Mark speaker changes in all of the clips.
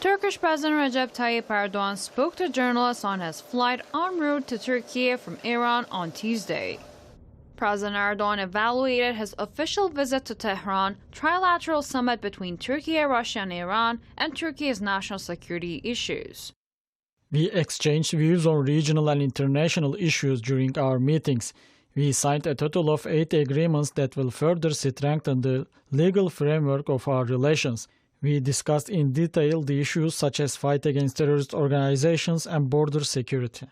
Speaker 1: Turkish President Recep Tayyip Erdoğan spoke to journalists on his flight en route to Turkey from Iran on Tuesday. President Erdoğan evaluated his official visit to Tehran, trilateral summit between Turkey, Russia, and Iran, and Turkey's national security issues.
Speaker 2: We exchanged views on regional and international issues during our meetings. We signed a total of 8 agreements that will further strengthen the legal framework of our relations. We discussed in detail the issues such as fight against terrorist organizations and border security.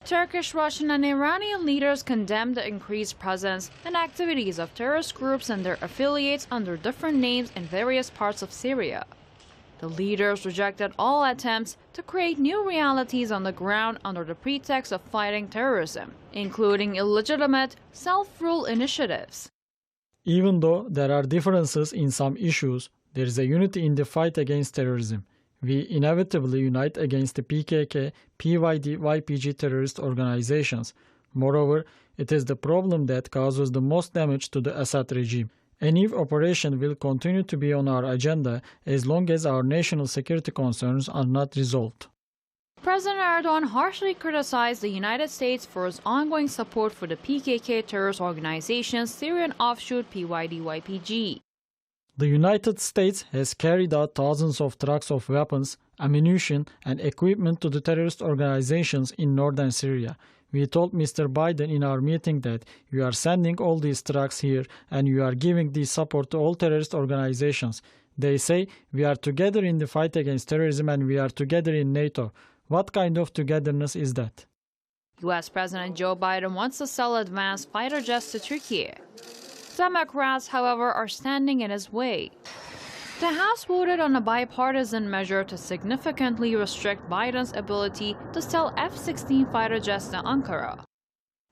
Speaker 1: Turkish, Russian, and Iranian leaders condemned the increased presence and activities of terrorist groups and their affiliates under different names in various parts of Syria. The leaders rejected all attempts to create new realities on the ground under the pretext of fighting terrorism, including illegitimate self-rule initiatives.
Speaker 2: Even though there are differences in some issues, there is a unity in the fight against terrorism. We inevitably unite against the PKK, PYD, YPG terrorist organizations. Moreover, it is the problem that causes the most damage to the Assad regime. Any operation will continue to be on our agenda as long as our national security concerns are not resolved.
Speaker 1: President Erdoğan harshly criticized the United States for its ongoing support for the PKK terrorist organization's Syrian offshoot PYD-YPG.
Speaker 2: The United States has carried out thousands of trucks of weapons, ammunition, and equipment to the terrorist organizations in northern Syria. We told Mr. Biden in our meeting that you are sending all these trucks here and you are giving this support to all terrorist organizations. They say we are together in the fight against terrorism and we are together in NATO. What kind of togetherness is that?
Speaker 1: U.S. President Joe Biden wants to sell advanced fighter jets to Turkey. Democrats, however, are standing in his way. The House voted on a bipartisan measure to significantly restrict Biden's ability to sell F-16 fighter jets to Ankara.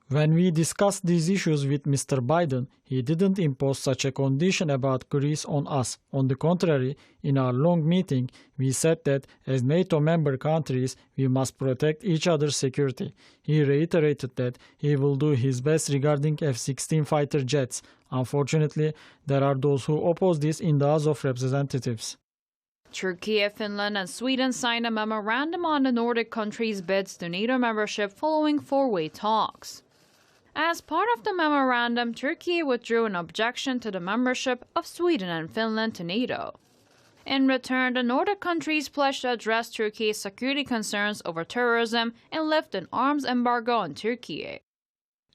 Speaker 2: When we discussed these issues with Mr. Biden, he didn't impose such a condition about Greece on us. On the contrary, in our long meeting, we said that as NATO member countries, we must protect each other's security. He reiterated that he will do his best regarding F-16 fighter jets. Unfortunately, there are those who oppose this in the House of Representatives.
Speaker 1: Turkey, Finland, and Sweden signed a memorandum on the Nordic countries' bids to NATO membership following four-way talks. As part of the memorandum, Turkey withdrew an objection to the membership of Sweden and Finland to NATO. In return, the Nordic countries pledged to address Turkey's security concerns over terrorism and lift an arms embargo on Turkey.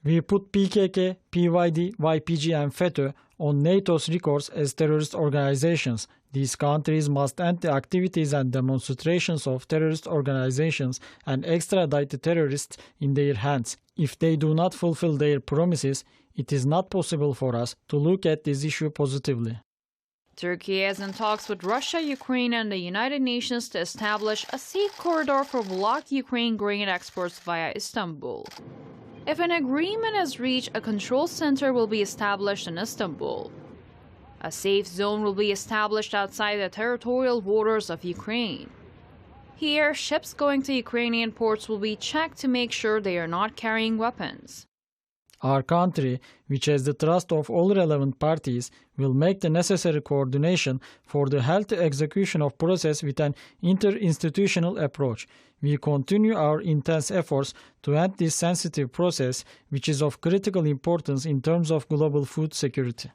Speaker 2: We put PKK, PYD, YPG, and FETÖ on NATO's records as terrorist organizations. These countries must end the activities and demonstrations of terrorist organizations and extradite the terrorists in their hands. If they do not fulfill their promises, it is not possible for us to look at this issue positively.
Speaker 1: Turkey is in talks with Russia, Ukraine, and the United Nations to establish a safe corridor for blocked Ukraine grain exports via Istanbul. If an agreement is reached, a control center will be established in Istanbul. A safe zone will be established outside the territorial borders of Ukraine. Here, ships going to Ukrainian ports will be checked to make sure they are not carrying weapons.
Speaker 2: Our country, which has the trust of all relevant parties, will make the necessary coordination for the healthy execution of process with an interinstitutional approach. We continue our intense efforts to end this sensitive process, which is of critical importance in terms of global food security.